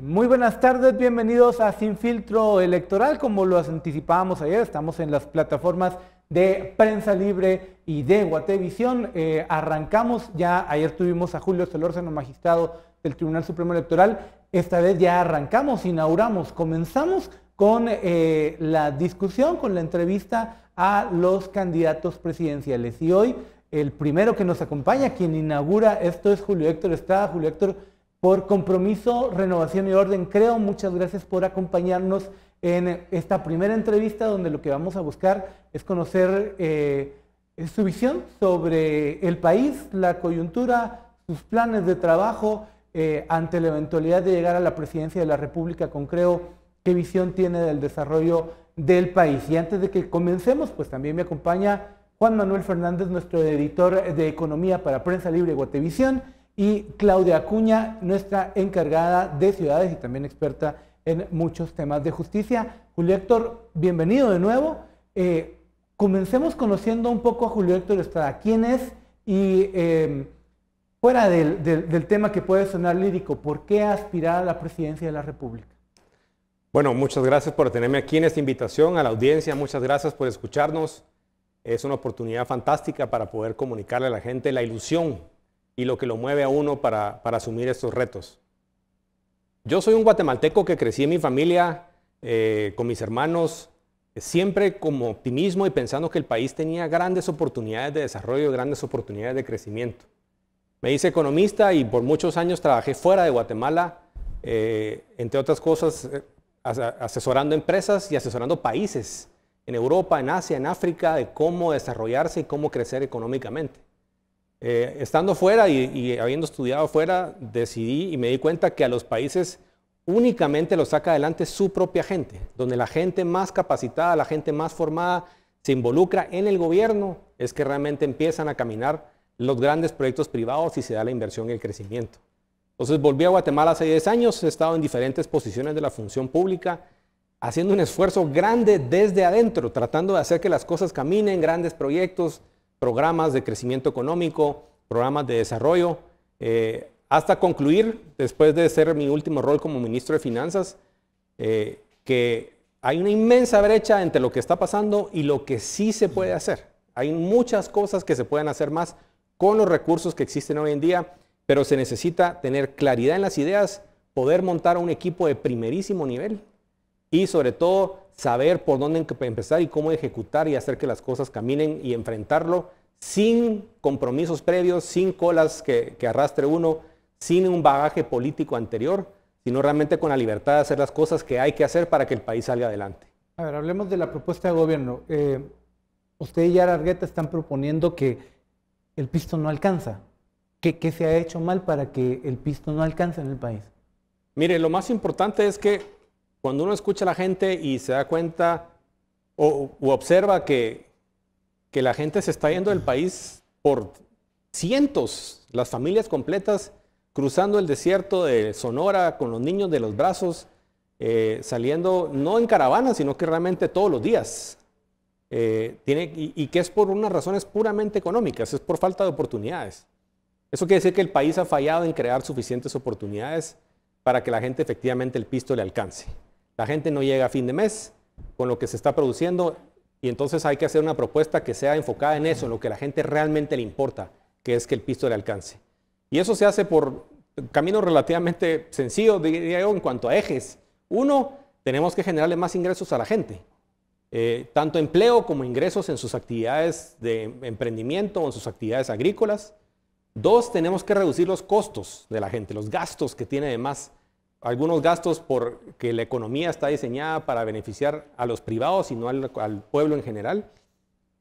Muy buenas tardes, bienvenidos a Sin Filtro Electoral. Como lo anticipábamos ayer, estamos en las plataformas de Prensa Libre y de Guatevisión. Arrancamos ya, ayer tuvimos a Julio Solórzano, magistrado del Tribunal Supremo Electoral. Esta vez ya arrancamos, inauguramos, comenzamos con la discusión, con la entrevista a los candidatos presidenciales. Y hoy el primero que nos acompaña, quien inaugura esto, es Julio Héctor Estrada. Julio Héctor, por Compromiso, Renovación y Orden, creo, muchas gracias por acompañarnos en esta primera entrevista, donde lo que vamos a buscar es conocer su visión sobre el país, la coyuntura, sus planes de trabajo ante la eventualidad de llegar a la presidencia de la República, con creo, qué visión tiene del desarrollo del país. Y antes de que comencemos, pues también me acompaña Juan Manuel Fernández, nuestro editor de Economía para Prensa Libre y Guatevisión, y Claudia Acuña, nuestra encargada de ciudades y también experta en muchos temas de justicia. Julio Héctor, bienvenido de nuevo. Comencemos conociendo un poco a Julio Héctor Estrada. ¿Quién es? Y fuera del tema que puede sonar lírico, ¿por qué aspirar a la presidencia de la República? Bueno, muchas gracias por tenerme aquí en esta invitación, a la audiencia, muchas gracias por escucharnos. Es una oportunidad fantástica para poder comunicarle a la gente la ilusión y lo que lo mueve a uno para asumir estos retos. Yo soy un guatemalteco que crecí en mi familia, con mis hermanos, siempre con optimismo y pensando que el país tenía grandes oportunidades de desarrollo, grandes oportunidades de crecimiento. Me hice economista y por muchos años trabajé fuera de Guatemala, entre otras cosas, asesorando empresas y asesorando países en Europa, en Asia, en África, de cómo desarrollarse y cómo crecer económicamente. Estando fuera y habiendo estudiado fuera, decidí y me di cuenta que a los países únicamente los saca adelante su propia gente, donde la gente más capacitada, la gente más formada se involucra en el gobierno, es que realmente empiezan a caminar los grandes proyectos privados y se da la inversión y el crecimiento. Entonces volví a Guatemala hace 10 años, he estado en diferentes posiciones de la función pública, haciendo un esfuerzo grande desde adentro, tratando de hacer que las cosas caminen, grandes proyectos, programas de crecimiento económico, programas de desarrollo, hasta concluir, después de ser mi último rol como ministro de Finanzas, que hay una inmensa brecha entre lo que está pasando y lo que sí se puede hacer. Hay muchas cosas que se pueden hacer más con los recursos que existen hoy en día, pero se necesita tener claridad en las ideas, poder montar un equipo de primerísimo nivel y sobre todo saber por dónde empezar y cómo ejecutar y hacer que las cosas caminen y enfrentarlo sin compromisos previos, sin colas que arrastre uno, sin un bagaje político anterior, sino realmente con la libertad de hacer las cosas que hay que hacer para que el país salga adelante. A ver, hablemos de la propuesta de gobierno. Usted y Yara Argueta están proponiendo que el pisto no alcanza. ¿Qué se ha hecho mal para que el pisto no alcance en el país? Mire, lo más importante es que cuando uno escucha a la gente y se da cuenta o observa que la gente se está yendo del país por cientos, las familias completas, cruzando el desierto de Sonora con los niños de los brazos, saliendo no en caravana, sino que realmente todos los días. Y que es por unas razones puramente económicas, es por falta de oportunidades. Eso quiere decir que el país ha fallado en crear suficientes oportunidades para que la gente efectivamente el pisto le alcance. La gente no llega a fin de mes con lo que se está produciendo y entonces hay que hacer una propuesta que sea enfocada en eso, en lo que a la gente realmente le importa, que es que el pisto le alcance. Y eso se hace por caminos relativamente sencillos, diría yo, en cuanto a ejes. Uno, tenemos que generarle más ingresos a la gente, tanto empleo como ingresos en sus actividades de emprendimiento o en sus actividades agrícolas. Dos, tenemos que reducir los costos de la gente, los gastos que tiene de más. Algunos gastos porque la economía está diseñada para beneficiar a los privados y no al pueblo en general.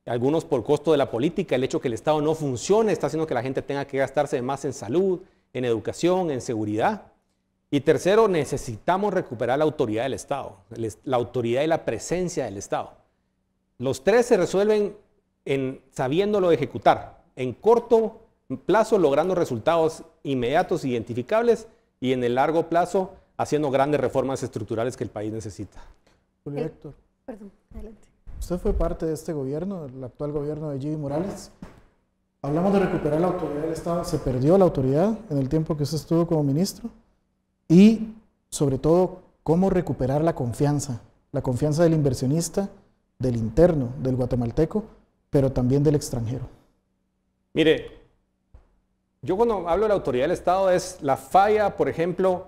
Algunos por costo de la política, el hecho que el Estado no funcione está haciendo que la gente tenga que gastarse más en salud, en educación, en seguridad. Y tercero, necesitamos recuperar la autoridad del Estado, la autoridad y la presencia del Estado. Los tres se resuelven sabiéndolo ejecutar, en corto plazo logrando resultados inmediatos, identificables, y en el largo plazo haciendo grandes reformas estructurales que el país necesita. Julio Héctor. Perdón, adelante. Usted fue parte de este gobierno, el actual gobierno de Jimmy Morales. Hablamos de recuperar la autoridad del Estado. Se perdió la autoridad en el tiempo que usted estuvo como ministro. Y sobre todo cómo recuperar la confianza del inversionista, del interno, del guatemalteco, pero también del extranjero. Mire, yo cuando hablo de la autoridad del Estado es la falla, por ejemplo,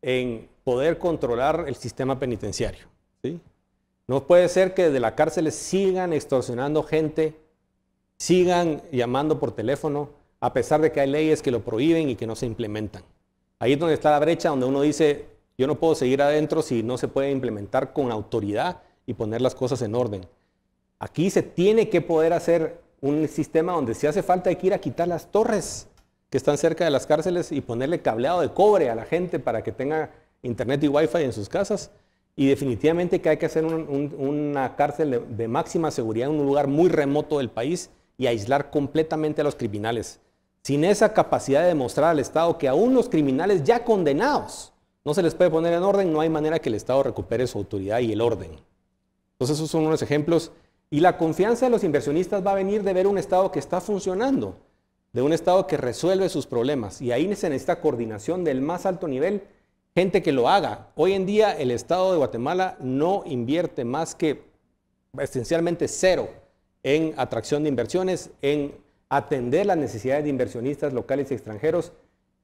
en poder controlar el sistema penitenciario, ¿sí? No puede ser que desde la cárcel sigan extorsionando gente, sigan llamando por teléfono, a pesar de que hay leyes que lo prohíben y que no se implementan. Ahí es donde está la brecha, donde uno dice, yo no puedo seguir adentro si no se puede implementar con autoridad y poner las cosas en orden. Aquí se tiene que poder hacer un sistema donde si hace falta hay que ir a quitar las torres que están cerca de las cárceles y ponerle cableado de cobre a la gente para que tenga internet y wifi en sus casas. Y definitivamente que hay que hacer una cárcel de máxima seguridad en un lugar muy remoto del país y aislar completamente a los criminales. Sin esa capacidad de demostrar al Estado que aún los criminales ya condenados no se les puede poner en orden, no hay manera que el Estado recupere su autoridad y el orden. Entonces esos son unos ejemplos. Y la confianza de los inversionistas va a venir de ver un Estado que está funcionando, de un Estado que resuelve sus problemas. Y ahí se necesita coordinación del más alto nivel, gente que lo haga. Hoy en día el Estado de Guatemala no invierte más que esencialmente cero en atracción de inversiones, en atender las necesidades de inversionistas locales y extranjeros,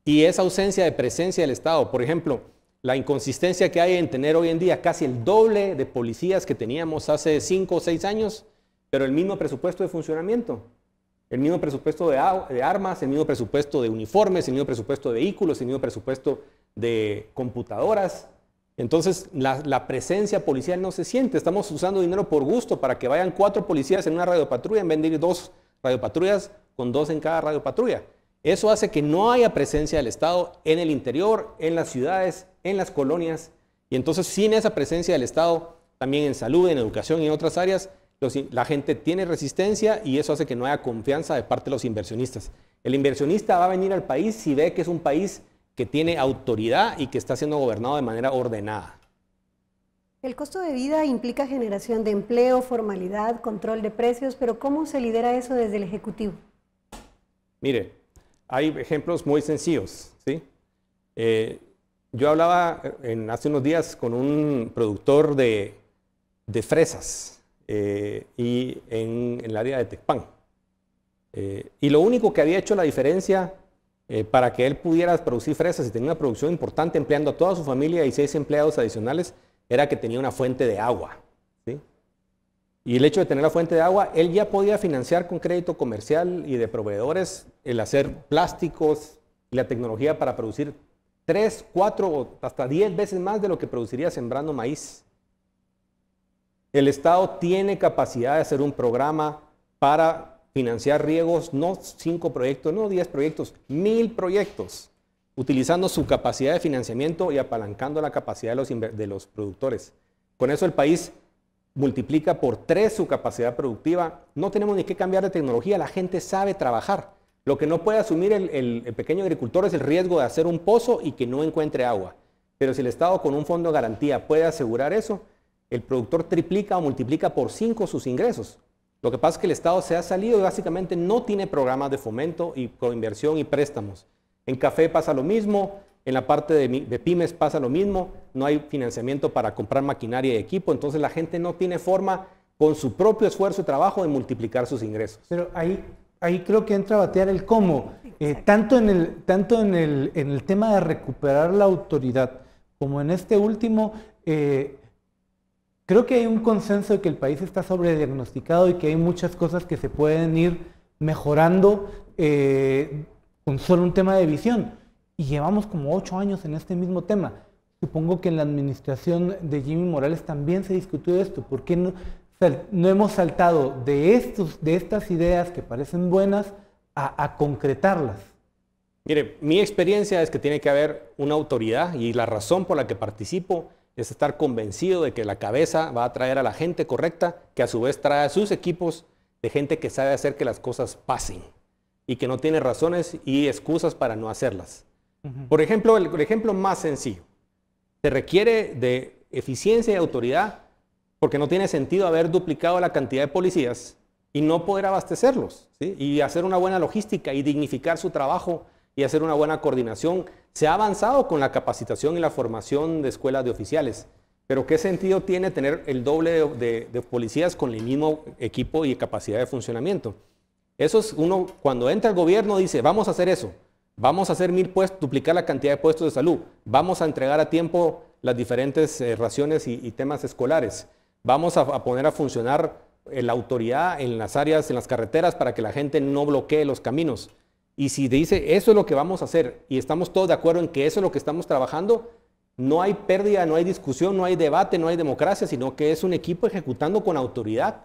y esa ausencia de presencia del Estado. Por ejemplo, la inconsistencia que hay en tener hoy en día casi el doble de policías que teníamos hace 5 o 6 años, pero el mismo presupuesto de funcionamiento, el mismo presupuesto de armas, el mismo presupuesto de uniformes, el mismo presupuesto de vehículos, el mismo presupuesto de computadoras. Entonces, la presencia policial no se siente. Estamos usando dinero por gusto para que vayan 4 policías en una radiopatrulla en vez de ir 2 radiopatrullas con 2 en cada radiopatrulla. Eso hace que no haya presencia del Estado en el interior, en las ciudades, en las colonias. Y entonces, sin esa presencia del Estado, también en salud, en educación y en otras áreas, la gente tiene resistencia y eso hace que no haya confianza de parte de los inversionistas. El inversionista va a venir al país si ve que es un país que tiene autoridad y que está siendo gobernado de manera ordenada. El costo de vida implica generación de empleo, formalidad, control de precios, pero ¿cómo se lidera eso desde el Ejecutivo? Mire, hay ejemplos muy sencillos, ¿sí? Yo hablaba hace unos días con un productor de fresas y en el área de Tecpan. Y lo único que había hecho la diferencia para que él pudiera producir fresas y tener una producción importante empleando a toda su familia y 6 empleados adicionales era que tenía una fuente de agua, ¿sí? Y el hecho de tener la fuente de agua, él ya podía financiar con crédito comercial y de proveedores el hacer plásticos y la tecnología para producir 3, 4 o hasta 10 veces más de lo que produciría sembrando maíz. El Estado tiene capacidad de hacer un programa para financiar riegos, no 5 proyectos, no 10 proyectos, 1000 proyectos, utilizando su capacidad de financiamiento y apalancando la capacidad de los productores. Con eso el país multiplica por 3 su capacidad productiva. No tenemos ni que cambiar de tecnología, la gente sabe trabajar. Lo que no puede asumir el pequeño agricultor es el riesgo de hacer un pozo y que no encuentre agua. Pero si el Estado con un fondo de garantía puede asegurar eso, el productor triplica o multiplica por 5 sus ingresos. Lo que pasa es que el Estado se ha salido y básicamente no tiene programas de fomento y coinversión y préstamos. En café pasa lo mismo, en la parte de pymes pasa lo mismo, no hay financiamiento para comprar maquinaria y equipo, entonces la gente no tiene forma con su propio esfuerzo y trabajo de multiplicar sus ingresos. Pero ahí creo que entra a batear el cómo, tanto en el tema de recuperar la autoridad como en este último. Creo que hay un consenso de que el país está sobrediagnosticado y que hay muchas cosas que se pueden ir mejorando con solo un tema de visión. Y llevamos como 8 años en este mismo tema. Supongo que en la administración de Jimmy Morales también se discutió esto. ¿Por qué no hemos saltado de estas ideas que parecen buenas a concretarlas? Mire, mi experiencia es que tiene que haber una autoridad y la razón por la que participo es estar convencido de que la cabeza va a traer a la gente correcta, que a su vez trae a sus equipos de gente que sabe hacer que las cosas pasen y que no tiene razones y excusas para no hacerlas. Por ejemplo, el ejemplo más sencillo, se requiere de eficiencia y autoridad porque no tiene sentido haber duplicado la cantidad de policías y no poder abastecerlos, ¿sí? Y hacer una buena logística y dignificar su trabajo y hacer una buena coordinación. Se ha avanzado con la capacitación y la formación de escuelas de oficiales, pero ¿qué sentido tiene tener el doble de policías con el mismo equipo y capacidad de funcionamiento? Eso es uno, cuando entra el gobierno dice, vamos a hacer eso, vamos a hacer 1000 puestos, duplicar la cantidad de puestos de salud, vamos a entregar a tiempo las diferentes raciones y temas escolares, vamos a poner a funcionar la autoridad en las áreas, en las carreteras, para que la gente no bloquee los caminos. Y si dice, eso es lo que vamos a hacer, y estamos todos de acuerdo en que eso es lo que estamos trabajando, no hay pérdida, no hay discusión, no hay debate, no hay democracia, sino que es un equipo ejecutando con autoridad,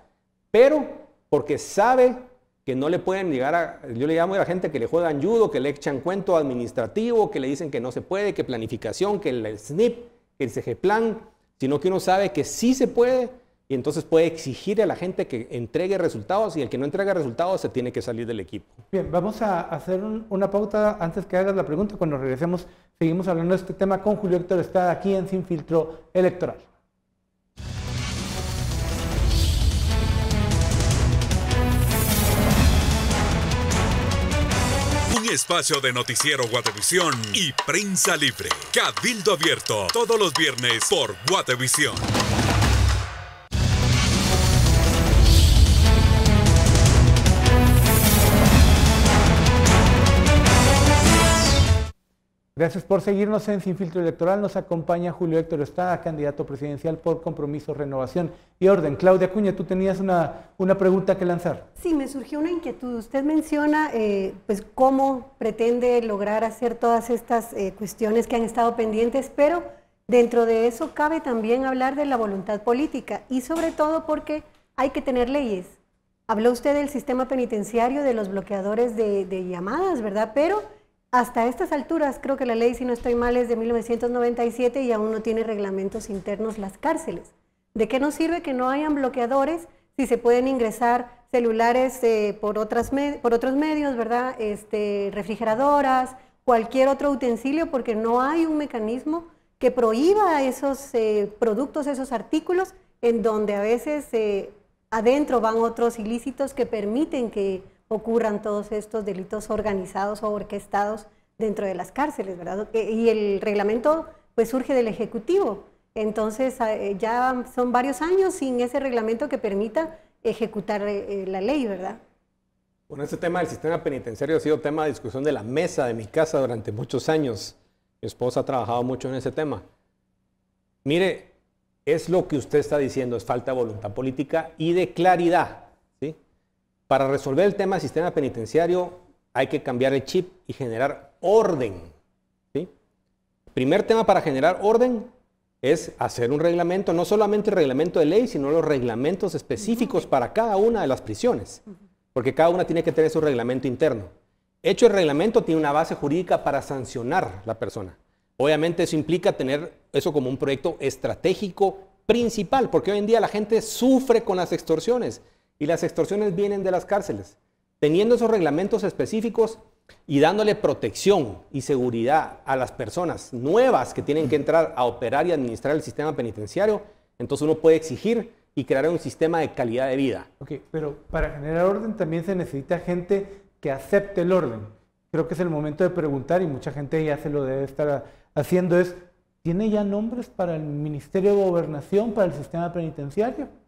pero porque sabe que no le pueden llegar a, yo le llamo a la gente que le juegan judo, que le echan cuento administrativo, que le dicen que no se puede, que planificación, que el SNIP, que el CGPlan, sino que uno sabe que sí se puede y entonces puede exigir a la gente que entregue resultados, y el que no entrega resultados se tiene que salir del equipo. Bien, vamos a hacer una pauta antes que hagas la pregunta. Cuando regresemos seguimos hablando de este tema con Julio Héctor Estrada aquí en Sin Filtro Electoral. Un espacio de noticiero Guatevisión y Prensa Libre. Cabildo Abierto, todos los viernes por Guatevisión. Gracias por seguirnos en Sin Filtro Electoral. Nos acompaña Julio Héctor Estrada, candidato presidencial por Compromiso, Renovación y Orden. Claudia Acuña, tú tenías una pregunta que lanzar. Sí, me surgió una inquietud. Usted menciona pues cómo pretende lograr hacer todas estas cuestiones que han estado pendientes, pero dentro de eso cabe también hablar de la voluntad política, y sobre todo porque hay que tener leyes. Habló usted del sistema penitenciario, de los bloqueadores de llamadas, ¿verdad? Pero hasta estas alturas, creo que la ley, si no estoy mal, es de 1997 y aún no tiene reglamentos internos las cárceles. ¿De qué nos sirve que no hayan bloqueadores si se pueden ingresar celulares por otros medios, ¿verdad? Refrigeradoras, cualquier otro utensilio, porque no hay un mecanismo que prohíba esos productos, esos artículos, en donde a veces adentro van otros ilícitos que permiten que ocurran todos estos delitos organizados o orquestados dentro de las cárceles, ¿verdad? Y el reglamento pues surge del Ejecutivo. Entonces ya son varios años sin ese reglamento que permita ejecutar la ley, ¿verdad? Bueno, este tema del sistema penitenciario ha sido tema de discusión de la mesa de mi casa durante muchos años. Mi esposa ha trabajado mucho en ese tema. Mire, es lo que usted está diciendo, es falta de voluntad política y de claridad. Para resolver el tema del sistema penitenciario hay que cambiar el chip y generar orden. ¿Sí? Primer tema para generar orden es hacer un reglamento, no solamente el reglamento de ley, sino los reglamentos específicos para cada una de las prisiones, porque cada una tiene que tener su reglamento interno. Hecho el reglamento, tiene una base jurídica para sancionar a la persona. Obviamente eso implica tener eso como un proyecto estratégico principal, porque hoy en día la gente sufre con las extorsiones. Y las extorsiones vienen de las cárceles. Teniendo esos reglamentos específicos y dándole protección y seguridad a las personas nuevas que tienen que entrar a operar y administrar el sistema penitenciario, entonces uno puede exigir y crear un sistema de calidad de vida. Ok, pero para generar orden también se necesita gente que acepte el orden. Creo que es el momento de preguntar, y mucha gente ya se lo debe estar haciendo, ¿tiene ya nombres para el Ministerio de Gobernación, para el sistema penitenciario?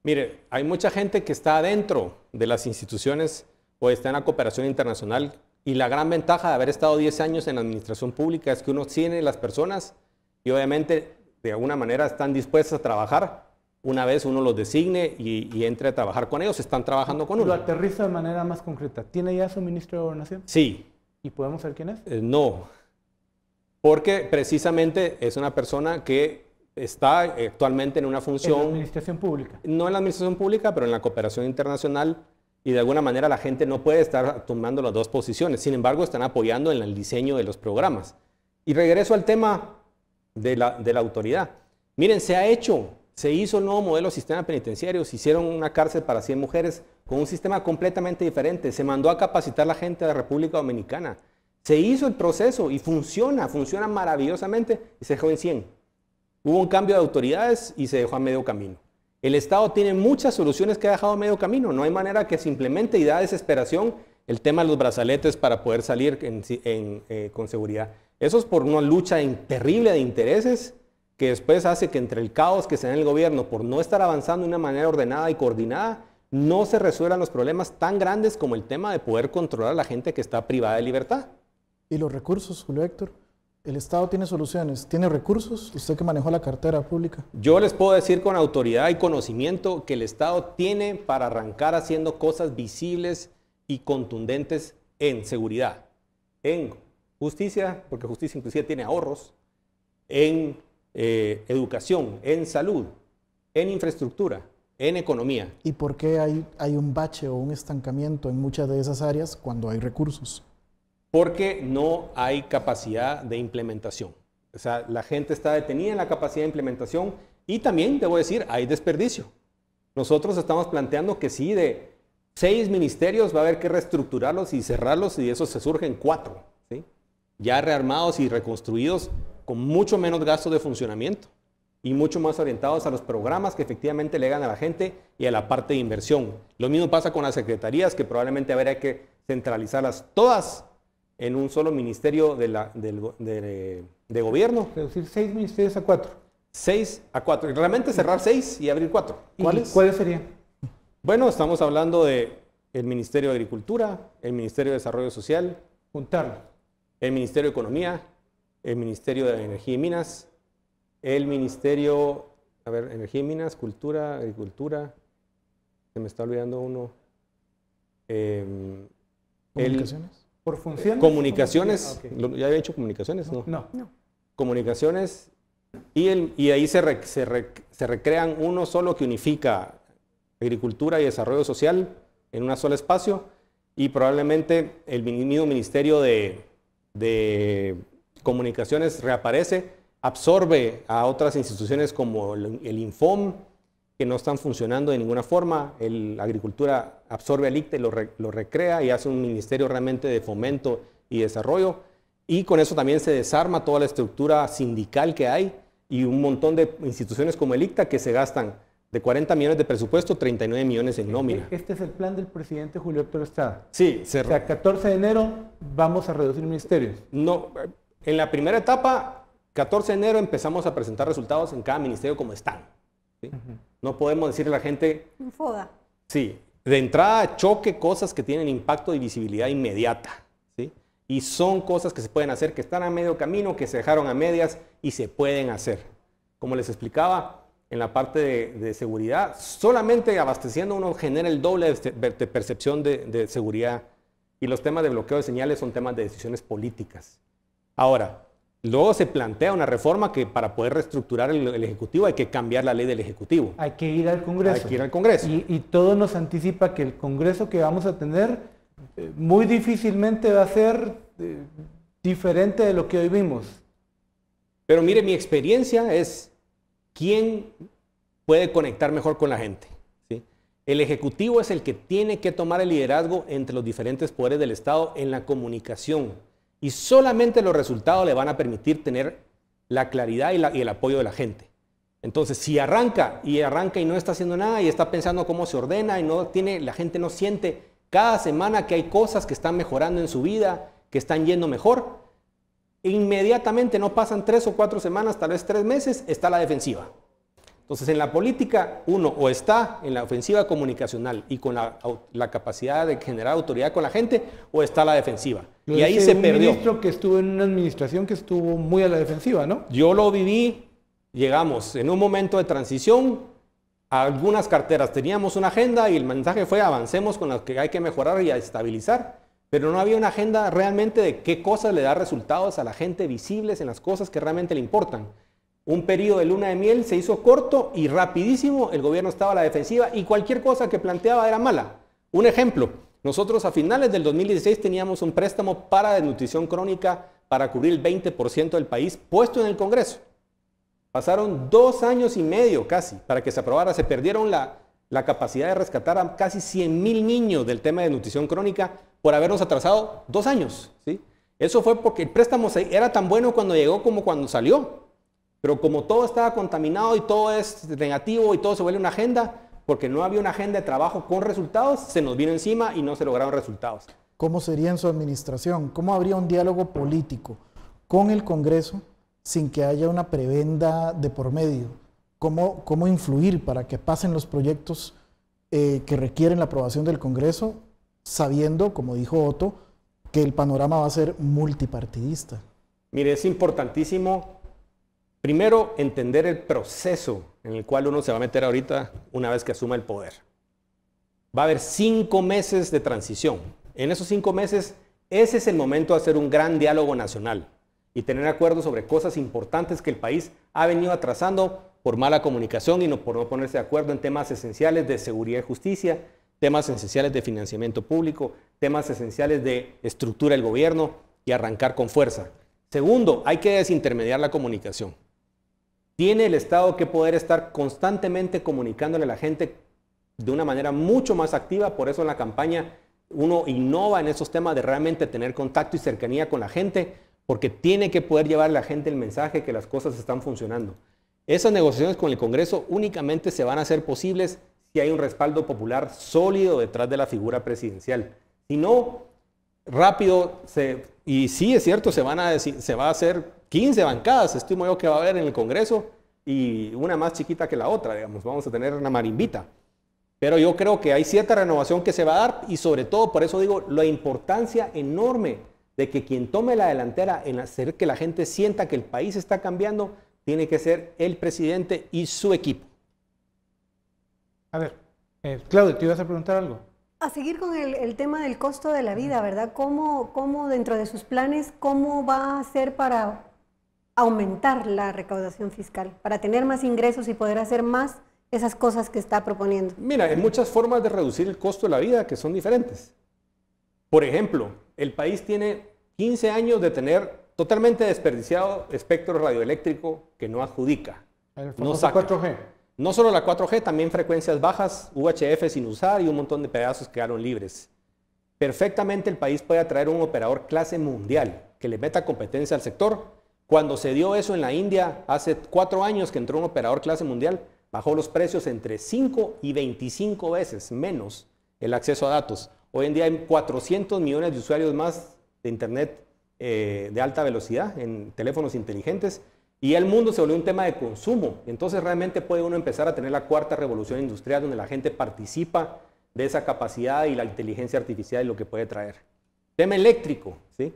Mire, hay mucha gente que está adentro de las instituciones o está en la cooperación internacional, y la gran ventaja de haber estado 10 años en la administración pública es que uno tiene las personas y obviamente de alguna manera están dispuestas a trabajar una vez uno los designe y entre a trabajar con ellos, están trabajando con uno. Lo aterrizo de manera más concreta. ¿Tiene ya su ministro de Gobernación? Sí. ¿Y podemos saber quién es? No, porque precisamente es una persona que está actualmente en una función... En la administración pública. No en la administración pública, pero en la cooperación internacional, y de alguna manera la gente no puede estar tomando las dos posiciones. Sin embargo, están apoyando en el diseño de los programas. Y regreso al tema de la autoridad. Miren, se hizo el nuevo modelo de sistema penitenciario, se hicieron una cárcel para 100 mujeres con un sistema completamente diferente, se mandó a capacitar a la gente de la República Dominicana, se hizo el proceso y funciona maravillosamente, y se dejó en 100. Hubo un cambio de autoridades y se dejó a medio camino. El Estado tiene muchas soluciones que ha dejado a medio camino. No hay manera que se implemente y da desesperación el tema de los brazaletes para poder salir con seguridad. Eso es por una lucha terrible de intereses que después hace que entre el caos que se da en el gobierno por no estar avanzando de una manera ordenada y coordinada, no se resuelvan los problemas tan grandes como el tema de poder controlar a la gente que está privada de libertad. ¿Y los recursos, Julio Héctor? ¿El Estado tiene soluciones? ¿Tiene recursos? Usted que manejó la cartera pública. Yo les puedo decir con autoridad y conocimiento que el Estado tiene para arrancar haciendo cosas visibles y contundentes en seguridad, en justicia, porque justicia inclusive tiene ahorros, en educación, en salud, en infraestructura, en economía. ¿Y por qué hay un bache o un estancamiento en muchas de esas áreas cuando hay recursos? Porque no hay capacidad de implementación. O sea, la gente está detenida en la capacidad de implementación y también, debo decir, hay desperdicio. Nosotros estamos planteando que sí, de 6 ministerios va a haber que reestructurarlos y cerrarlos y de esos se surgen 4, ¿sí? Ya rearmados y reconstruidos con mucho menos gastos de funcionamiento y mucho más orientados a los programas que efectivamente le dan a la gente y a la parte de inversión. Lo mismo pasa con las secretarías, que probablemente habría que centralizarlas todas en un solo ministerio de gobierno. Reducir 6 ministerios a 4. 6 a 4. Y realmente cerrar 6 y abrir 4. ¿Cuáles serían? Bueno, estamos hablando del Ministerio de Agricultura, el Ministerio de Desarrollo Social, Juntarlos. el Ministerio de Economía, el Ministerio de Energía y Minas, el Ministerio, Energía y Minas, Cultura, Agricultura, se me está olvidando uno. ¿Comunicaciones? ¿Por funciones? Comunicaciones, Okay. ¿Ya había hecho comunicaciones? No. Comunicaciones, y ahí se recrean uno solo que unifica agricultura y desarrollo social en un solo espacio, y probablemente el mismo Ministerio de Comunicaciones reaparece, absorbe a otras instituciones como el Infom, que no están funcionando de ninguna forma. La agricultura absorbe al ICTA y lo recrea y hace un ministerio realmente de fomento y desarrollo. Y con eso también se desarma toda la estructura sindical que hay y un montón de instituciones como el ICTA que se gastan de 40 millones de presupuesto, 39 millones en nómina. Este es el plan del presidente Julio Héctor Estrada. Sí. O sea, 14 de enero vamos a reducir ministerios. No, en la primera etapa, 14 de enero empezamos a presentar resultados en cada ministerio como están. ¿Sí? No podemos decirle a la gente... Un FODA. Sí, de entrada choque cosas que tienen impacto y visibilidad inmediata, ¿sí? Y son cosas que se pueden hacer, que están a medio camino, que se dejaron a medias y se pueden hacer. Como les explicaba, en la parte de seguridad, solamente abasteciendo uno genera el doble de percepción de seguridad, y los temas de bloqueo de señales son temas de decisiones políticas. Ahora, luego se plantea una reforma que para poder reestructurar el Ejecutivo hay que cambiar la ley del Ejecutivo. Hay que ir al Congreso. Hay que ir al Congreso. Y todo nos anticipa que el Congreso que vamos a tener muy difícilmente va a ser diferente de lo que hoy vimos. Pero mire, mi experiencia es quién puede conectar mejor con la gente, ¿sí? El Ejecutivo es el que tiene que tomar el liderazgo entre los diferentes poderes del Estado en la comunicación. Y solamente los resultados le van a permitir tener la claridad y el apoyo de la gente. Entonces, si arranca y no está haciendo nada y está pensando cómo se ordena y la gente no siente cada semana que hay cosas que están mejorando en su vida, que están yendo mejor, inmediatamente no pasan 3 o 4 semanas, tal vez 3 meses, está la defensiva. Entonces, en la política, uno o está en la ofensiva comunicacional y con la capacidad de generar autoridad con la gente, o está a la defensiva. Y ahí se perdió. Un ministro que estuvo en una administración que estuvo muy a la defensiva, ¿no? Yo lo viví, llegamos en un momento de transición a algunas carteras. Teníamos una agenda y el mensaje fue avancemos con lo que hay que mejorar y a estabilizar. Pero no había una agenda realmente de qué cosas le da resultados a la gente visibles en las cosas que realmente le importan. Un periodo de luna de miel se hizo corto y rapidísimo, el gobierno estaba a la defensiva y cualquier cosa que planteaba era mala. Un ejemplo, nosotros a finales del 2016 teníamos un préstamo para desnutrición crónica para cubrir el 20% del país puesto en el Congreso. Pasaron 2 años y medio casi para que se aprobara, se perdieron la capacidad de rescatar a casi 100,000 niños del tema de nutrición crónica por habernos atrasado 2 años, ¿sí? Eso fue porque el préstamo era tan bueno cuando llegó como cuando salió. Pero como todo estaba contaminado y todo es negativo y todo se vuelve una agenda, porque no había una agenda de trabajo con resultados, se nos vino encima y no se lograron resultados. ¿cómo sería en su administración? ¿Cómo habría un diálogo político con el Congreso sin que haya una prebenda de por medio? ¿Cómo influir para que pasen los proyectos que requieren la aprobación del Congreso, sabiendo, como dijo Otto, que el panorama va a ser multipartidista? Mire, es importantísimo, primero, entender el proceso en el cual uno se va a meter ahorita una vez que asuma el poder. Va a haber 5 meses de transición. En esos 5 meses, ese es el momento de hacer un gran diálogo nacional y tener acuerdos sobre cosas importantes que el país ha venido atrasando por mala comunicación y por no ponerse de acuerdo en temas esenciales de seguridad y justicia, temas esenciales de financiamiento público, temas esenciales de estructura del gobierno y arrancar con fuerza. Segundo, hay que desintermediar la comunicación. Tiene el Estado que poder estar constantemente comunicándole a la gente de una manera mucho más activa, por eso en la campaña uno innova en esos temas de realmente tener contacto y cercanía con la gente, porque tiene que poder llevar a la gente el mensaje que las cosas están funcionando. Esas negociaciones con el Congreso únicamente se van a hacer posibles si hay un respaldo popular sólido detrás de la figura presidencial. Si no, rápido, y sí es cierto, se va a hacer 15 bancadas, estimo yo que va a haber en el Congreso, y una más chiquita que la otra, digamos, vamos a tener una marimbita. Pero yo creo que hay cierta renovación que se va a dar, y sobre todo, por eso digo, la importancia enorme de que quien tome la delantera en hacer que la gente sienta que el país está cambiando, tiene que ser el presidente y su equipo. A ver, Claudia, ¿te ibas a preguntar algo? A seguir con el tema del costo de la vida, ¿verdad? ¿Cómo dentro de sus planes, cómo va a hacer para aumentar la recaudación fiscal, para tener más ingresos y poder hacer más esas cosas que está proponiendo? Mira, hay muchas formas de reducir el costo de la vida que son diferentes. Por ejemplo, el país tiene 15 años de tener totalmente desperdiciado espectro radioeléctrico que no adjudica. El famoso 4G. No solo la 4G, también frecuencias bajas, UHF sin usar y un montón de pedazos quedaron libres. Perfectamente el país puede atraer un operador clase mundial que le meta competencia al sector. Cuando se dio eso en la India, hace 4 años que entró un operador clase mundial, bajó los precios entre 5 y 25 veces menos el acceso a datos. Hoy en día hay 400 millones de usuarios más de Internet de alta velocidad en teléfonos inteligentes y el mundo se volvió un tema de consumo. Entonces realmente puede uno empezar a tener la 4ª revolución industrial donde la gente participa de esa capacidad y la inteligencia artificial y lo que puede traer. Tema eléctrico, ¿sí?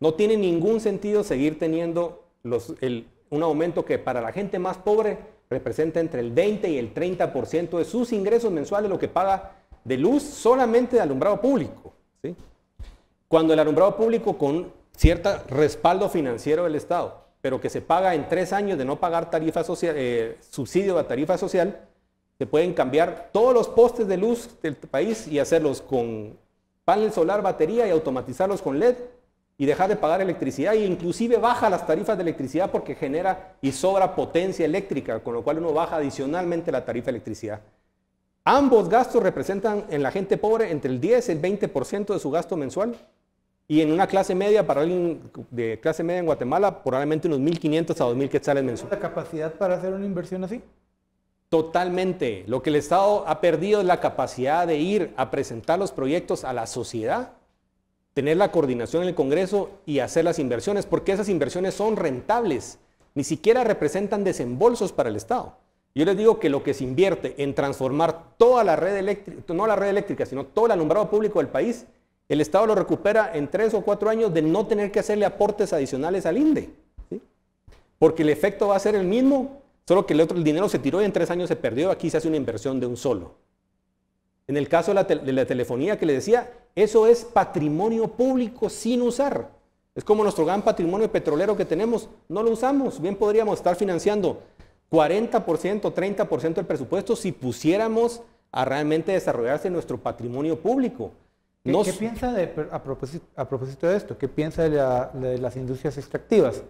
No tiene ningún sentido seguir teniendo un aumento que para la gente más pobre representa entre el 20 y el 30% de sus ingresos mensuales, lo que paga de luz solamente de alumbrado público, ¿sí? Cuando el alumbrado público con cierto respaldo financiero del Estado, pero que se paga en 3 años de no pagar tarifa social, subsidio a tarifa social, se pueden cambiar todos los postes de luz del país y hacerlos con panel solar, batería y automatizarlos con LED y dejar de pagar electricidad e inclusive baja las tarifas de electricidad porque genera y sobra potencia eléctrica, con lo cual uno baja adicionalmente la tarifa de electricidad. Ambos gastos representan en la gente pobre entre el 10 y el 20% de su gasto mensual. Y en una clase media, para alguien de clase media en Guatemala, probablemente unos 1.500 a 2.000 quetzales mensuales. ¿La capacidad para hacer una inversión así? Totalmente. Lo que el Estado ha perdido es la capacidad de ir a presentar los proyectos a la sociedad, tener la coordinación en el Congreso y hacer las inversiones, porque esas inversiones son rentables. Ni siquiera representan desembolsos para el Estado. Yo les digo que lo que se invierte en transformar toda la red eléctrica, no la red eléctrica, sino todo el alumbrado público del país, el Estado lo recupera en 3 o 4 años de no tener que hacerle aportes adicionales al INDE, ¿sí? Porque el efecto va a ser el mismo, solo que el dinero se tiró y en 3 años se perdió. Aquí se hace una inversión de un solo. En el caso de la telefonía que le decía, eso es patrimonio público sin usar. Es como nuestro gran patrimonio petrolero que tenemos, no lo usamos. Bien podríamos estar financiando 40%, 30% del presupuesto si pusiéramos a realmente desarrollarse nuestro patrimonio público. ¿Qué piensa a propósito de esto? ¿Qué piensa de las industrias extractivas?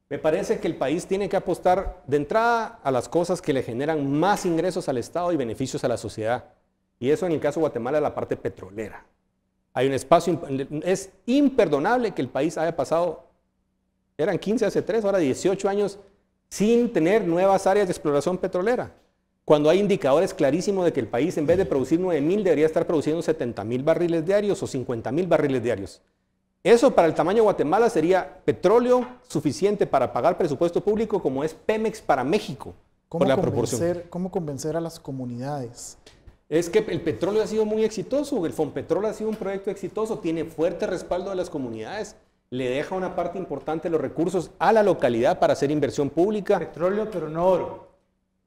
Me parece que el país tiene que apostar de entrada a las cosas que le generan más ingresos al Estado y beneficios a la sociedad. Y eso en el caso de Guatemala es la parte petrolera. Hay un espacio, es imperdonable que el país haya pasado, eran 15 hace 3, ahora 18 años sin tener nuevas áreas de exploración petrolera. cuando hay indicadores clarísimos de que el país en vez de producir 9.000 debería estar produciendo 70.000 barriles diarios o 50.000 barriles diarios. Eso para el tamaño de Guatemala sería petróleo suficiente para pagar presupuesto público como es Pemex para México. ¿Cómo convencer a las comunidades? Es que el petróleo ha sido muy exitoso, el Fonpetrol ha sido un proyecto exitoso, tiene fuerte respaldo de las comunidades, le deja una parte importante de los recursos a la localidad para hacer inversión pública. Petróleo, pero no oro.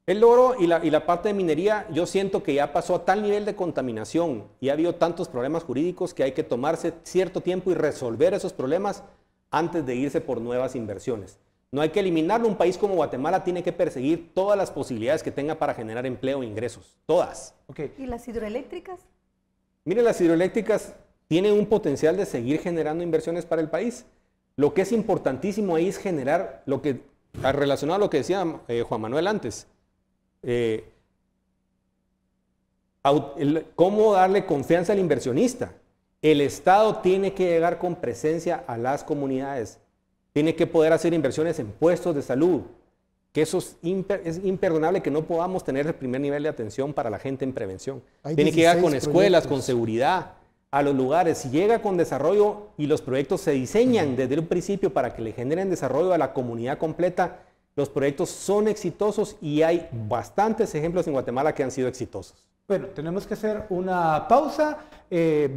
El oro y la parte de minería, yo siento que ya pasó a tal nivel de contaminación y ha habido tantos problemas jurídicos que hay que tomarse cierto tiempo y resolver esos problemas antes de irse por nuevas inversiones. No hay que eliminarlo. Un país como Guatemala tiene que perseguir todas las posibilidades que tenga para generar empleo e ingresos. Todas. Okay. ¿Y las hidroeléctricas? Mire, las hidroeléctricas tienen un potencial de seguir generando inversiones para el país. Lo que es importantísimo ahí es generar lo que, relacionado a lo que decía Juan Manuel antes, cómo darle confianza al inversionista. El Estado tiene que llegar con presencia a las comunidades. Tiene que poder hacer inversiones en puestos de salud, que eso es imperdonable que no podamos tener el primer nivel de atención para la gente en prevención. Tiene que llegar con escuelas, con seguridad, a los lugares. Si llega con desarrollo y los proyectos se diseñan desde un principio para que le generen desarrollo a la comunidad completa, los proyectos son exitosos y hay bastantes ejemplos en Guatemala que han sido exitosos. Bueno, tenemos que hacer una pausa,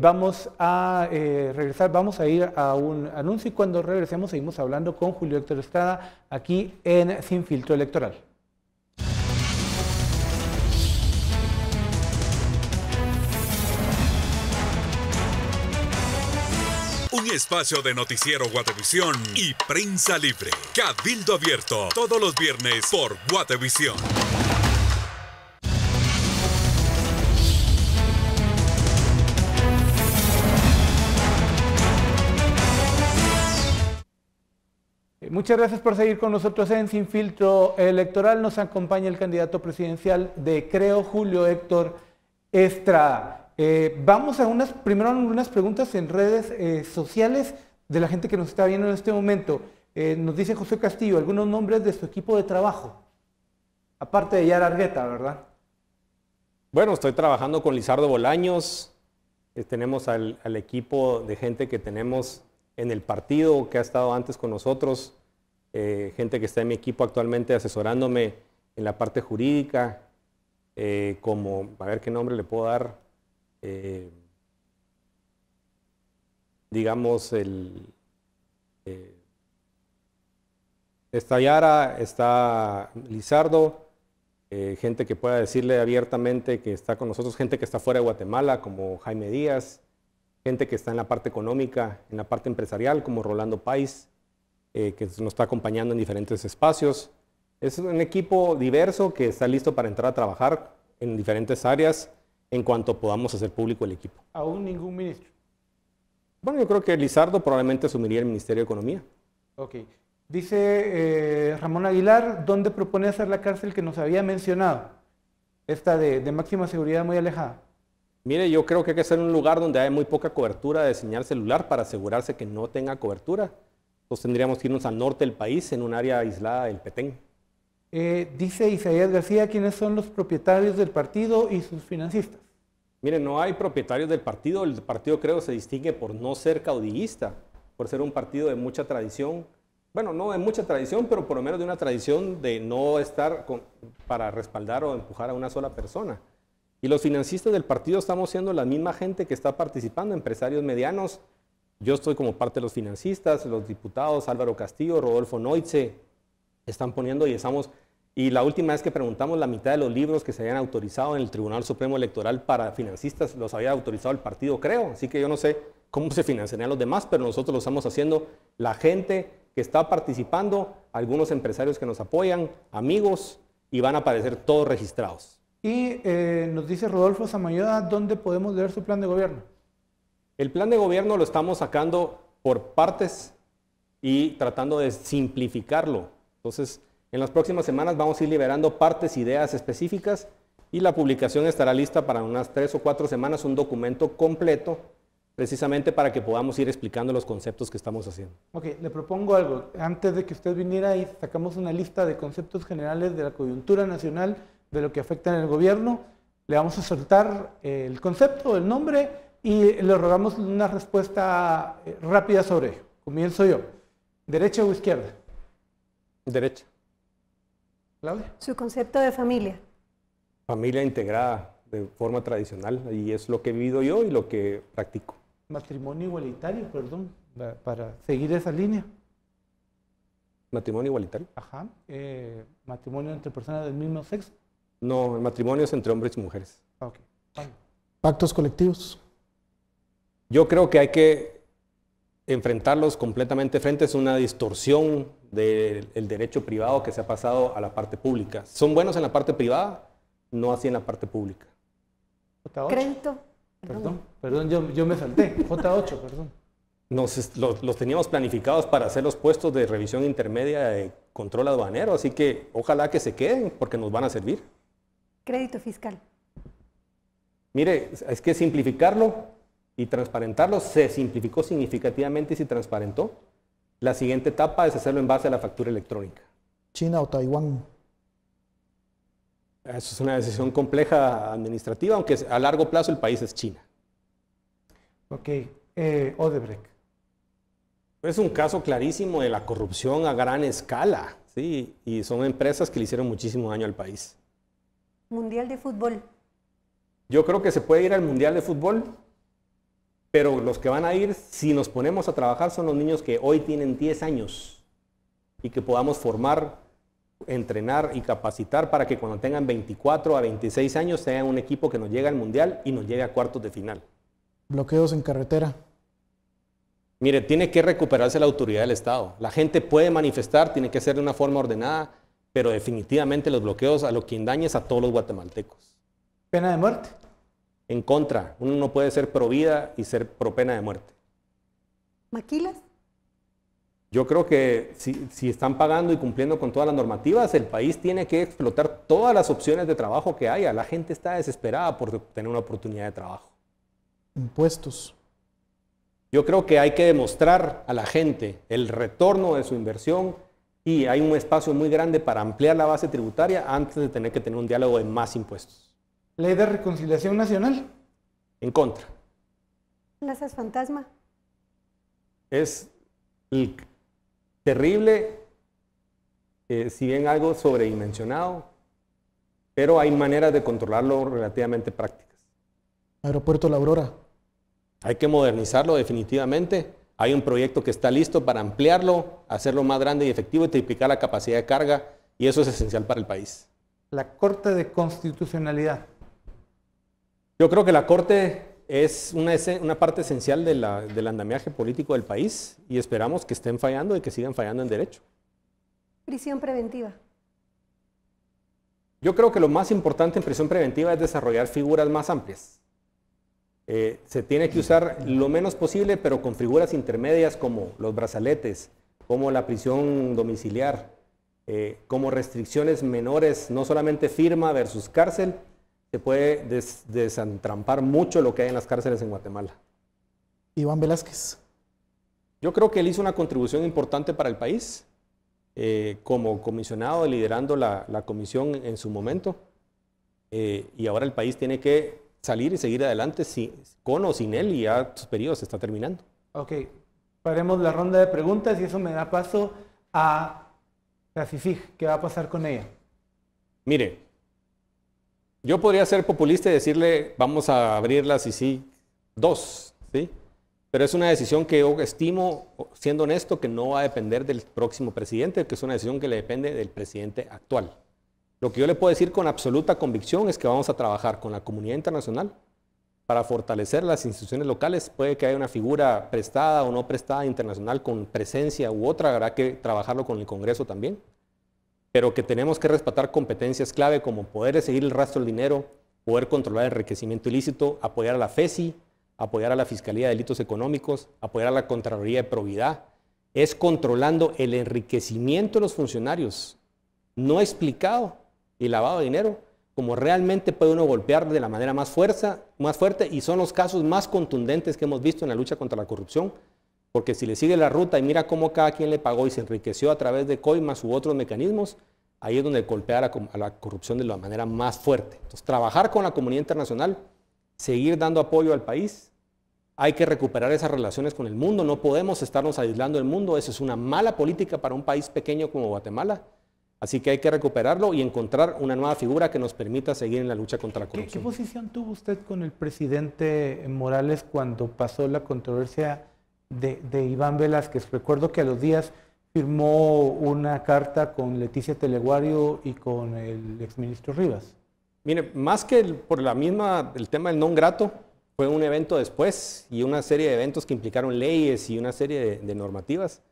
vamos a regresar, vamos a ir a un anuncio y cuando regresemos seguimos hablando con Julio Héctor Estrada aquí en Sin Filtro Electoral. Un espacio de noticiero Guatevisión y Prensa Libre. Cabildo Abierto, todos los viernes por Guatevisión. Muchas gracias por seguir con nosotros en Sin Filtro Electoral. Nos acompaña el candidato presidencial de Creo, Julio Héctor Estrada. Vamos a primero a unas preguntas en redes sociales de la gente que nos está viendo en este momento. Nos dice José Castillo, algunos nombres de su equipo de trabajo, aparte de Yara Argueta, ¿verdad? Bueno, estoy trabajando con Lizardo Bolaños, tenemos al equipo de gente que tenemos en el partido, que ha estado antes con nosotros, gente que está en mi equipo actualmente asesorándome en la parte jurídica, como, a ver qué nombre le puedo dar, digamos, está Yara, está Lizardo, gente que pueda decirle abiertamente que está con nosotros, gente que está fuera de Guatemala, como Jaime Díaz, gente que está en la parte económica, en la parte empresarial, como Rolando Pais, que nos está acompañando en diferentes espacios. Es un equipo diverso que está listo para entrar a trabajar en diferentes áreas en cuanto podamos hacer público el equipo. ¿Aún ningún ministro? Bueno, yo creo que Lizardo probablemente asumiría el Ministerio de Economía. Ok. Dice Ramón Aguilar, ¿dónde propone hacer la cárcel que nos había mencionado? Esta de máxima seguridad muy alejada. Mire, yo creo que hay que hacer un lugar donde hay muy poca cobertura de señal celular para asegurarse que no tenga cobertura. Entonces tendríamos que irnos al norte del país, en un área aislada del Petén. Dice Isaías García, ¿quiénes son los propietarios del partido y sus financistas? Mire, no hay propietarios del partido. El partido, creo, se distingue por no ser caudillista, por ser un partido de mucha tradición. Bueno, no de mucha tradición, pero por lo menos de una tradición de no estar para respaldar o empujar a una sola persona. Y los financistas del partido estamos siendo la misma gente que está participando, empresarios medianos. Yo estoy como parte de los financistas, los diputados Álvaro Castillo, Rodolfo Noitze, están poniendo y estamos... Y la última vez que preguntamos, la mitad de los libros que se habían autorizado en el Tribunal Supremo Electoral para financistas los había autorizado el partido, creo. Así que yo no sé cómo se financiarían los demás, pero nosotros lo estamos haciendo. La gente que está participando, algunos empresarios que nos apoyan, amigos, y van a aparecer todos registrados. Y nos dice Rodolfo Samayoa, ¿dónde podemos leer su plan de gobierno? El plan de gobierno lo estamos sacando por partes y tratando de simplificarlo. Entonces, en las próximas semanas vamos a ir liberando partes, ideas específicas y la publicación estará lista para unas 3 o 4 semanas, un documento completo, precisamente para que podamos ir explicando los conceptos que estamos haciendo. Ok, le propongo algo. Antes de que usted viniera y sacamos una lista de conceptos generales de la coyuntura nacional de lo que afecta en el gobierno. Le vamos a soltar el concepto, el nombre, y le rogamos una respuesta rápida sobre ello. Comienzo yo. ¿Derecha o izquierda? Derecha. Claudia. Su concepto de familia. Familia integrada de forma tradicional, y es lo que he vivido yo y lo que practico. Matrimonio igualitario, perdón, para seguir esa línea. ¿Matrimonio igualitario? Ajá. Matrimonio entre personas del mismo sexo. No, el matrimonio es entre hombres y mujeres. Ok. Vale. Pactos colectivos. Yo creo que hay que enfrentarlos completamente frente. Es una distorsión del derecho privado que se ha pasado a la parte pública. Son buenos en la parte privada, no así en la parte pública. J8. Crédito. Perdón, yo me salté. J8, perdón. Los teníamos planificados para hacer los puestos de revisión intermedia de control aduanero, así que ojalá que se queden porque nos van a servir. Crédito fiscal. Mire, es que simplificarlo y transparentarlo se simplificó significativamente y se transparentó. La siguiente etapa es hacerlo en base a la factura electrónica. China o Taiwán. Eso es una decisión compleja administrativa, aunque a largo plazo el país es China. Ok. Odebrecht. Es un caso clarísimo de la corrupción a gran escala, ¿sí? Y son empresas que le hicieron muchísimo daño al país. Mundial de fútbol. Yo creo que se puede ir al Mundial de Fútbol, pero los que van a ir, si nos ponemos a trabajar, son los niños que hoy tienen 10 años y que podamos formar, entrenar y capacitar para que cuando tengan 24 a 26 años sean un equipo que nos llegue al Mundial y nos llegue a cuartos de final. Bloqueos en carretera. Mire, tiene que recuperarse la autoridad del Estado. La gente puede manifestar, tiene que ser de una forma ordenada, pero definitivamente los bloqueos a lo que daña es a todos los guatemaltecos. Pena de muerte. En contra, uno no puede ser pro vida y ser pro pena de muerte. Maquilas. Yo creo que si están pagando y cumpliendo con todas las normativas, el país tiene que explotar todas las opciones de trabajo que haya. La gente está desesperada por tener una oportunidad de trabajo. Impuestos. Yo creo que hay que demostrar a la gente el retorno de su inversión y hay un espacio muy grande para ampliar la base tributaria antes de tener que tener un diálogo de más impuestos. Ley de Reconciliación Nacional. En contra. Plazas fantasma. Es terrible, si bien algo sobredimensionado, pero hay maneras de controlarlo relativamente prácticas. Aeropuerto La Aurora. Hay que modernizarlo definitivamente. Hay un proyecto que está listo para ampliarlo, hacerlo más grande y efectivo y triplicar la capacidad de carga, y eso es esencial para el país. La Corte de Constitucionalidad. Yo creo que la Corte es una parte esencial del andamiaje político del país y esperamos que estén fallando y que sigan fallando en derecho. Prisión preventiva. Yo creo que lo más importante en prisión preventiva es desarrollar figuras más amplias. Se tiene que usar lo menos posible, pero con figuras intermedias como los brazaletes, como la prisión domiciliar, como restricciones menores, no solamente firma versus cárcel. Se puede desentrampar mucho lo que hay en las cárceles en Guatemala. Iván Velázquez. Yo creo que él hizo una contribución importante para el país, como comisionado, liderando la comisión en su momento, y ahora el país tiene que salir y seguir adelante con o sin él, y ya su periodo se está terminando. Ok, paremos la ronda de preguntas y eso me da paso a la CICIG. ¿Qué va a pasar con ella? Mire, yo podría ser populista y decirle vamos a abrir la CICIG 2, ¿sí? Pero es una decisión que yo estimo, siendo honesto, que no va a depender del próximo presidente, que es una decisión que le depende del presidente actual. Lo que yo le puedo decir con absoluta convicción es que vamos a trabajar con la comunidad internacional para fortalecer las instituciones locales. Puede que haya una figura prestada o no prestada internacional con presencia u otra, habrá que trabajarlo con el Congreso también, pero que tenemos que respetar competencias clave como poder seguir el rastro del dinero, poder controlar el enriquecimiento ilícito, apoyar a la FESI, apoyar a la Fiscalía de Delitos Económicos, apoyar a la Contraloría de Probidad. Es controlando el enriquecimiento de los funcionarios, no explicado, y lavado de dinero, como realmente puede uno golpear de la manera más fuerte, y son los casos más contundentes que hemos visto en la lucha contra la corrupción, porque si le sigue la ruta y mira cómo cada quien le pagó y se enriqueció a través de coimas u otros mecanismos, ahí es donde golpea a la corrupción de la manera más fuerte. Entonces, trabajar con la comunidad internacional, seguir dando apoyo al país. Hay que recuperar esas relaciones con el mundo, no podemos estarnos aislando del mundo, eso es una mala política para un país pequeño como Guatemala. Así que hay que recuperarlo y encontrar una nueva figura que nos permita seguir en la lucha contra la corrupción. ¿Qué posición tuvo usted con el presidente Morales cuando pasó la controversia de Iván Velázquez? Recuerdo que a los días firmó una carta con Leticia Teleguario y con el exministro Rivas. Mire, más que por el tema del non grato, fue un evento después y una serie de eventos que implicaron leyes y una serie de normativas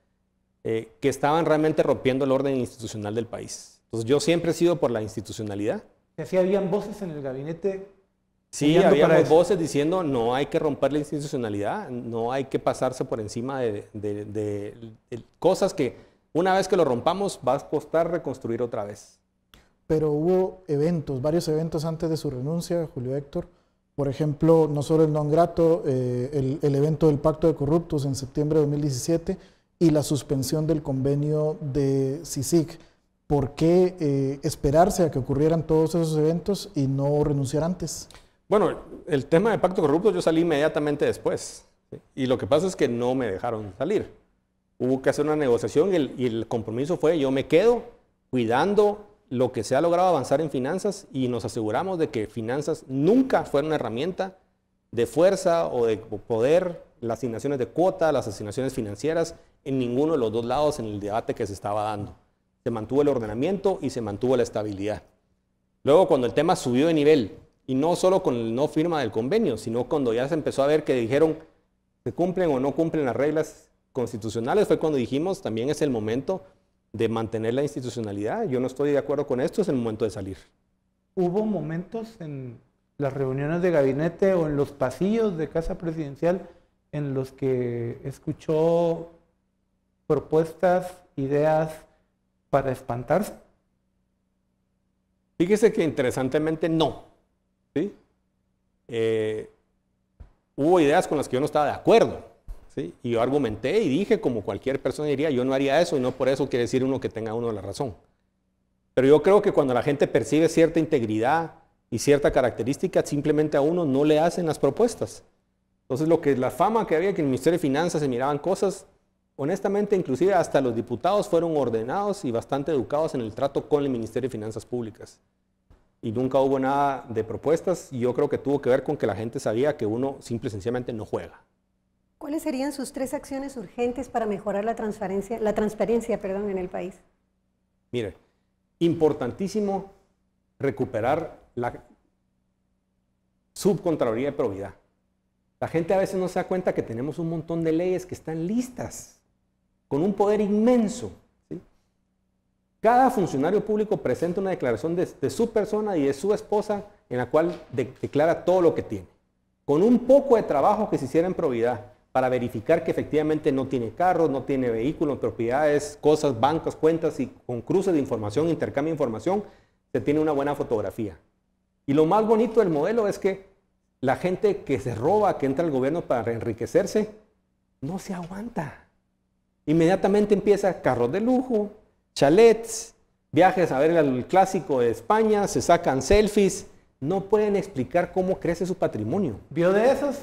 que estaban realmente rompiendo el orden institucional del país. Entonces yo siempre he sido por la institucionalidad. ¿Sí habían voces en el gabinete? Sí, habíamos voces diciendo no hay que romper la institucionalidad, no hay que pasarse por encima de cosas que una vez que lo rompamos va a costar reconstruir otra vez. Pero hubo varios eventos antes de su renuncia, Julio Héctor. Por ejemplo, no solo el non grato, el evento del Pacto de Corruptos en septiembre de 2017 y la suspensión del convenio de CICIG. ¿Por qué esperarse a que ocurrieran todos esos eventos y no renunciar antes? Bueno, el tema del Pacto de Corruptos yo salí inmediatamente después. ¿Sí? Y lo que pasa es que no me dejaron salir. Hubo que hacer una negociación y el compromiso fue yo me quedo cuidando lo que se ha logrado avanzar en finanzas y nos aseguramos de que finanzas nunca fuera una herramienta de fuerza o de poder, las asignaciones de cuota, las asignaciones financieras, en ninguno de los dos lados en el debate que se estaba dando. Se mantuvo el ordenamiento y se mantuvo la estabilidad. Luego, cuando el tema subió de nivel, y no solo con el no firma del convenio, sino cuando ya se empezó a ver que dijeron se cumplen o no cumplen las reglas constitucionales, fue cuando dijimos también es el momento de mantener la institucionalidad. Yo no estoy de acuerdo con esto, es el momento de salir. ¿Hubo momentos en las reuniones de gabinete o en los pasillos de Casa Presidencial en los que escuchó propuestas, ideas para espantarse? Fíjese que interesantemente no. ¿Sí? Hubo ideas con las que yo no estaba de acuerdo. ¿Sí? Y yo argumenté y dije, como cualquier persona diría, yo no haría eso y no por eso quiere decir uno que tenga uno la razón. Pero yo creo que cuando la gente percibe cierta integridad y cierta característica, simplemente a uno no le hacen las propuestas. Entonces, la fama que había que en el Ministerio de Finanzas se miraban cosas, honestamente, inclusive hasta los diputados fueron ordenados y bastante educados en el trato con el Ministerio de Finanzas Públicas. Y nunca hubo nada de propuestas y yo creo que tuvo que ver con que la gente sabía que uno simple y sencillamente no juega. ¿Cuáles serían sus 3 acciones urgentes para mejorar la transparencia en el país? Mire, importantísimo recuperar la subcontraloría de probidad. La gente a veces no se da cuenta que tenemos un montón de leyes que están listas, con un poder inmenso. ¿Sí? Cada funcionario público presenta una declaración de su persona y de su esposa en la cual declara todo lo que tiene. Con un poco de trabajo que se hiciera en probidad, para verificar que efectivamente no tiene carros, no tiene vehículos, propiedades, cosas, bancos, cuentas y con cruces de información, intercambio de información, se tiene una buena fotografía. Y lo más bonito del modelo es que la gente que se roba, que entra al gobierno para enriquecerse, no se aguanta. Inmediatamente empieza carros de lujo, chalets, viajes a ver el clásico de España, se sacan selfies, no pueden explicar cómo crece su patrimonio. ¿Vio de esos?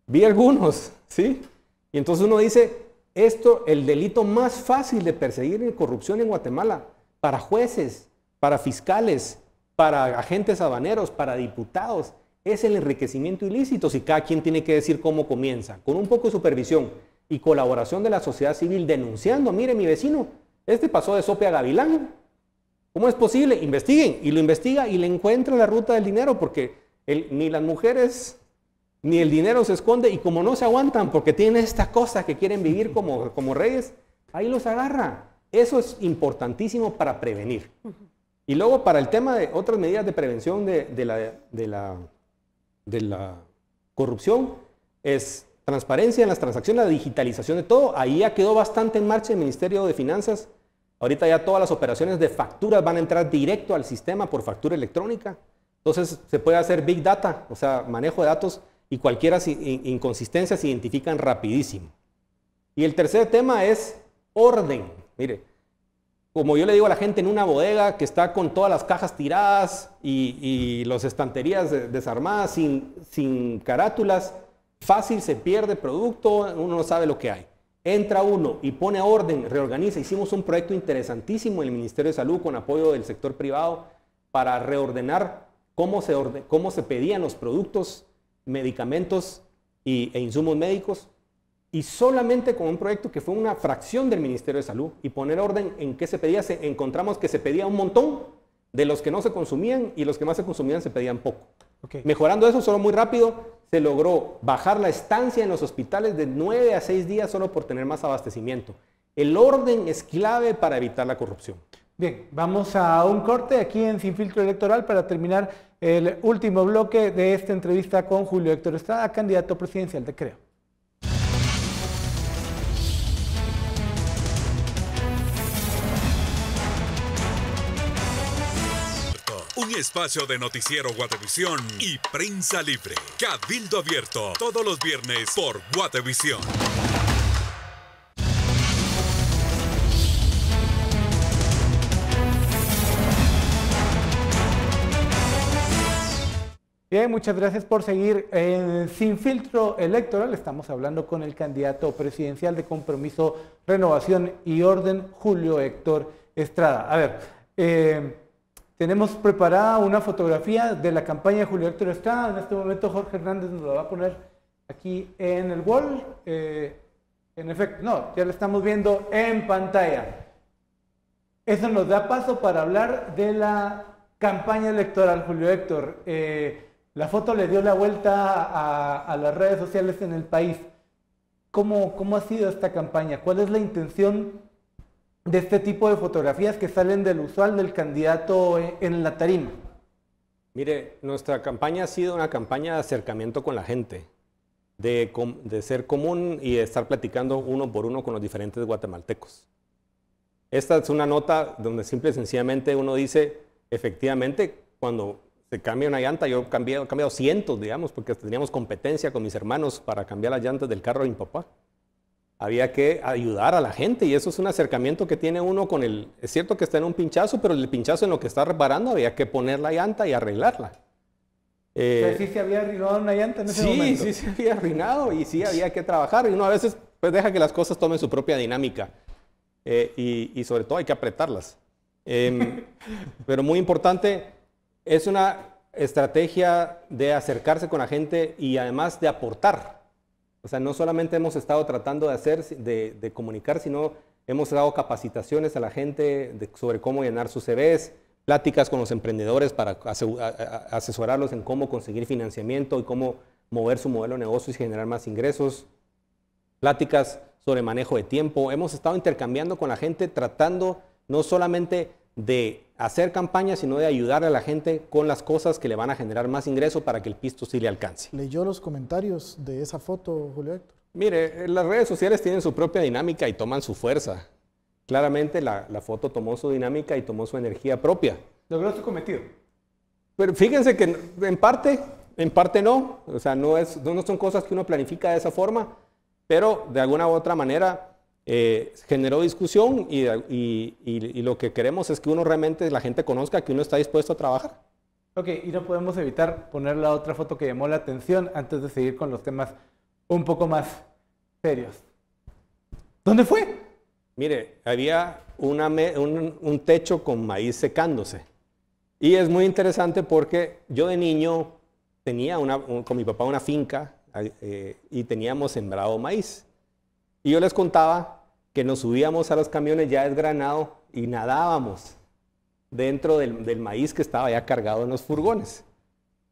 Vi algunos, ¿sí? Y entonces uno dice, el delito más fácil de perseguir en corrupción en Guatemala, para jueces, para fiscales, para agentes aduaneros, para diputados, es el enriquecimiento ilícito, si cada quien tiene que decir cómo comienza, con un poco de supervisión y colaboración de la sociedad civil denunciando, mire mi vecino, pasó de sope a gavilán, ¿cómo es posible? Investiguen, y lo investiga y le encuentra la ruta del dinero, porque ni las mujeres ni el dinero se esconde, y como no se aguantan porque tienen esta cosa que quieren vivir como reyes, ahí los agarra. Eso es importantísimo para prevenir. Y luego para el tema de otras medidas de prevención de la corrupción, es transparencia en las transacciones, la digitalización de todo. Ahí ya quedó bastante en marcha el Ministerio de Finanzas. Ahorita ya todas las operaciones de facturas van a entrar directo al sistema por factura electrónica. Entonces se puede hacer Big Data, o sea, manejo de datos, y cualquier inconsistencia se identifican rapidísimo. Y el tercer tema es orden. Mire, como yo le digo a la gente, en una bodega que está con todas las cajas tiradas y las estanterías desarmadas, sin carátulas, fácil se pierde producto, uno no sabe lo que hay. Entra uno y pone orden, reorganiza. Hicimos un proyecto interesantísimo en el Ministerio de Salud con apoyo del sector privado para reordenar cómo se pedían los productos, medicamentos e insumos médicos. Y solamente con un proyecto que fue una fracción del Ministerio de Salud y poner orden en qué se pedía, encontramos que se pedía un montón de los que no se consumían y los que más se consumían se pedían poco. Okay. Mejorando eso solo muy rápido, se logró bajar la estancia en los hospitales de 9 a 6 días solo por tener más abastecimiento. El orden es clave para evitar la corrupción. Bien, vamos a un corte aquí en Sin Filtro Electoral para terminar el último bloque de esta entrevista con Julio Héctor Estrada, candidato presidencial de Creo. Un espacio de noticiero Guatevisión y Prensa Libre. Cabildo Abierto, todos los viernes por Guatevisión. Bien, muchas gracias por seguir en Sin Filtro Electoral. Estamos hablando con el candidato presidencial de Compromiso, Renovación y Orden, Julio Héctor Estrada. A ver, tenemos preparada una fotografía de la campaña de Julio Héctor Estrada. En este momento Jorge Hernández nos lo va a poner aquí en el wall. En efecto, no, ya lo estamos viendo en pantalla. Eso nos da paso para hablar de la campaña electoral, Julio Héctor. La foto le dio la vuelta a las redes sociales en el país. ¿Cómo ha sido esta campaña? ¿Cuál es la intención de este tipo de fotografías que salen del usual del candidato en la tarima? Mire, nuestra campaña ha sido una campaña de acercamiento con la gente, de ser común y de estar platicando uno por uno con los diferentes guatemaltecos. Esta es una nota donde simple y sencillamente uno dice, efectivamente, cuando se cambia una llanta, yo he cambiado cientos, digamos, porque teníamos competencia con mis hermanos para cambiar las llantas del carro de mi papá. Había que ayudar a la gente y eso es un acercamiento que tiene uno con el... Es cierto que está en un pinchazo, pero el pinchazo en lo que está reparando había que poner la llanta y arreglarla. ¿Sí se había arruinado una llanta en ese momento? Sí, se había arruinado y sí había que trabajar. Y uno a veces pues, deja que las cosas tomen su propia dinámica y sobre todo hay que apretarlas. Pero muy importante, es una estrategia de acercarse con la gente y además de aportar. O sea, no solamente hemos estado tratando de comunicar, sino hemos dado capacitaciones a la gente sobre cómo llenar sus CVs, pláticas con los emprendedores para asesorarlos en cómo conseguir financiamiento y cómo mover su modelo de negocios y generar más ingresos, pláticas sobre manejo de tiempo. Hemos estado intercambiando con la gente tratando no solamente de hacer campañas, sino de ayudar a la gente con las cosas que le van a generar más ingreso para que el pisto sí le alcance. ¿Leyó los comentarios de esa foto, Julio Héctor? Mire, las redes sociales tienen su propia dinámica y toman su fuerza. Claramente la foto tomó su dinámica y tomó su energía propia. Logró su cometido. Pero fíjense que en parte no. O sea, no son cosas que uno planifica de esa forma, pero de alguna u otra manera generó discusión y lo que queremos es que uno realmente, la gente conozca que uno está dispuesto a trabajar. Ok, y no podemos evitar poner la otra foto que llamó la atención antes de seguir con los temas un poco más serios. ¿Dónde fue? Mire, había un techo con maíz secándose. Y es muy interesante porque yo de niño tenía con mi papá una finca y teníamos sembrado maíz. Y yo les contaba que nos subíamos a los camiones ya desgranados y nadábamos dentro del maíz que estaba ya cargado en los furgones.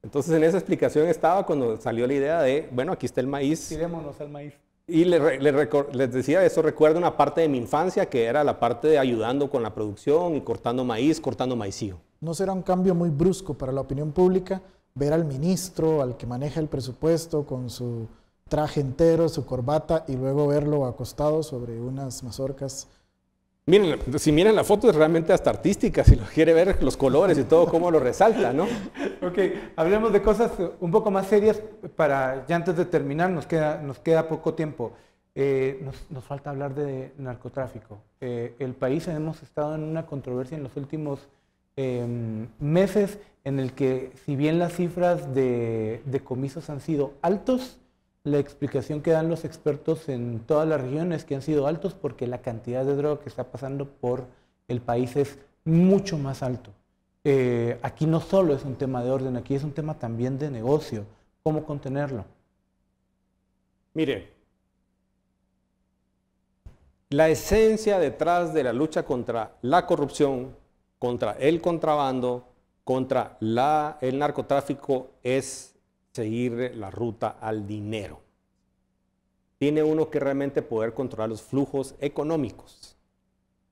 Entonces en esa explicación estaba cuando salió la idea de, bueno, aquí está el maíz. Tirémonos al maíz. Y les decía, eso recuerda una parte de mi infancia que era la parte de ayudando con la producción y cortando maicillo. ¿No será un cambio muy brusco para la opinión pública ver al ministro, al que maneja el presupuesto, con su traje entero, su corbata, y luego verlo acostado sobre unas mazorcas? Miren, si miran la foto es realmente hasta artística, si lo quiere ver, los colores y todo, cómo lo resalta, ¿no? Ok, hablemos de cosas un poco más serias para, ya antes de terminar, nos queda poco tiempo. nos falta hablar de narcotráfico. El país hemos estado en una controversia en los últimos meses en el que, si bien las cifras de decomisos han sido altos, la explicación que dan los expertos en todas las regiones es que han sido altos porque la cantidad de droga que está pasando por el país es mucho más alto. Aquí no solo es un tema de orden, aquí es un tema también de negocio. ¿Cómo contenerlo? Mire, la esencia detrás de la lucha contra la corrupción, contra el contrabando, contra el narcotráfico es seguir la ruta al dinero. Tiene uno que realmente poder controlar los flujos económicos.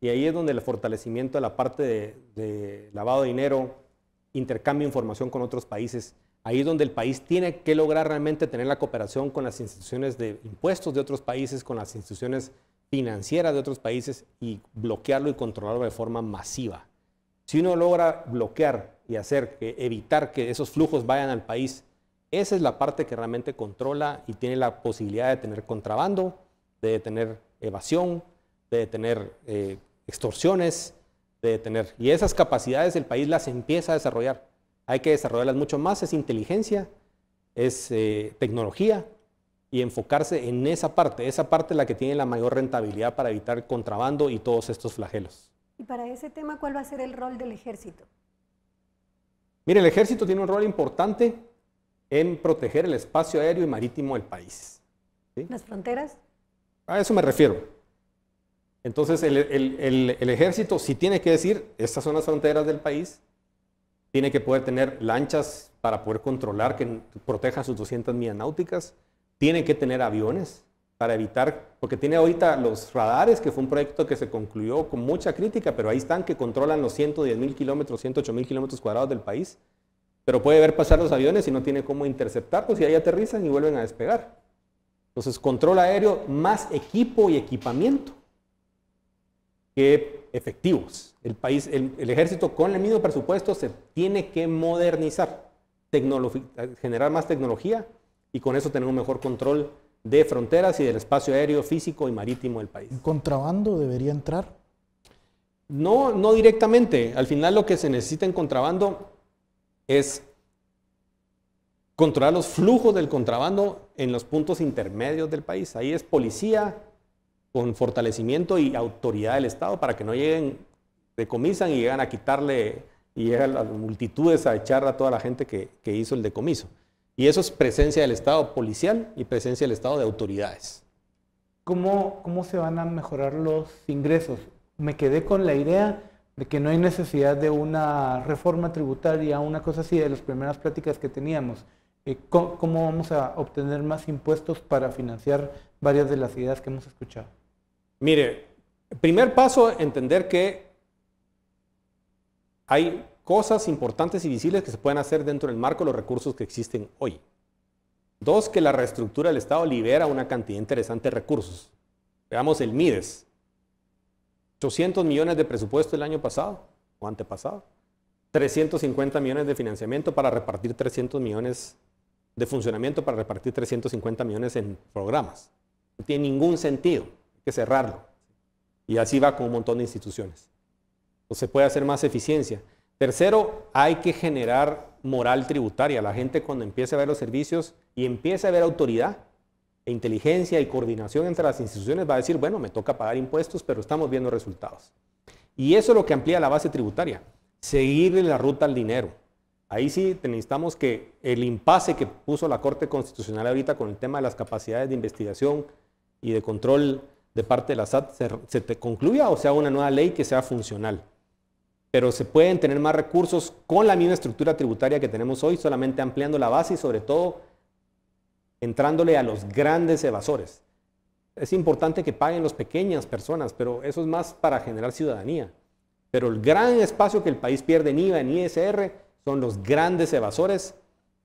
Y ahí es donde el fortalecimiento de la parte de lavado de dinero, intercambio de información con otros países, ahí es donde el país tiene que lograr realmente tener la cooperación con las instituciones de impuestos de otros países, con las instituciones financieras de otros países y bloquearlo y controlarlo de forma masiva. Si uno logra bloquear y evitar que esos flujos vayan al país, esa es la parte que realmente controla y tiene la posibilidad de tener contrabando, de detener evasión, de detener extorsiones, de detener. Y esas capacidades el país las empieza a desarrollar. Hay que desarrollarlas mucho más, es inteligencia, es tecnología y enfocarse en esa parte es la que tiene la mayor rentabilidad para evitar el contrabando y todos estos flagelos. Y para ese tema, ¿cuál va a ser el rol del ejército? Mire, el ejército tiene un rol importante en proteger el espacio aéreo y marítimo del país. ¿Sí? ¿Las fronteras? A eso me refiero. Entonces, el ejército sí tiene que decir, estas son las fronteras del país, tiene que poder tener lanchas para poder controlar que protejan sus 200 millas náuticas, tiene que tener aviones para evitar, porque tiene ahorita los radares, que fue un proyecto que se concluyó con mucha crítica, pero ahí están, que controlan los 110.000 kilómetros, 108.000 kilómetros cuadrados del país, pero puede ver pasar los aviones y no tiene cómo interceptarlos y ahí aterrizan y vuelven a despegar. Entonces, control aéreo más equipo y equipamiento que efectivos. El ejército con el mismo presupuesto se tiene que modernizar, generar más tecnología y con eso tener un mejor control de fronteras y del espacio aéreo, físico y marítimo del país. ¿Contrabando debería entrar? No, no directamente. Al final lo que se necesita en contrabando es controlar los flujos del contrabando en los puntos intermedios del país. Ahí es policía con fortalecimiento y autoridad del Estado para que no lleguen, decomisan y llegan a quitarle, y llegan las multitudes a echar a toda la gente que hizo el decomiso. Y eso es presencia del Estado policial y presencia del Estado de autoridades. ¿Cómo se van a mejorar los ingresos? Me quedé con la idea de que no hay necesidad de una reforma tributaria, una cosa así, de las primeras pláticas que teníamos. ¿Cómo vamos a obtener más impuestos para financiar varias de las ideas que hemos escuchado? Mire, primer paso, entender que hay cosas importantes y visibles que se pueden hacer dentro del marco de los recursos que existen hoy. Dos, que la reestructura del Estado libera una cantidad interesante de recursos. Veamos el MIDES. 800 millones de presupuesto el año pasado o antepasado. 350 millones de financiamiento para repartir 300 millones de funcionamiento para repartir 350 millones en programas. No tiene ningún sentido, hay que cerrarlo. Y así va con un montón de instituciones. Entonces se puede hacer más eficiencia. Tercero, hay que generar moral tributaria. La gente, cuando empiece a ver los servicios y empiece a ver autoridad e inteligencia y coordinación entre las instituciones, va a decir, bueno, me toca pagar impuestos, pero estamos viendo resultados. Y eso es lo que amplía la base tributaria. Seguirle la ruta al dinero. Ahí sí necesitamos que el impasse que puso la Corte Constitucional ahorita con el tema de las capacidades de investigación y de control de parte de la SAT se concluya, o sea, una nueva ley que sea funcional. Pero se pueden tener más recursos con la misma estructura tributaria que tenemos hoy, solamente ampliando la base y sobre todo entrándole a los grandes evasores. Es importante que paguen las pequeñas personas, pero eso es más para generar ciudadanía. Pero el gran espacio que el país pierde en IVA, en ISR, son los grandes evasores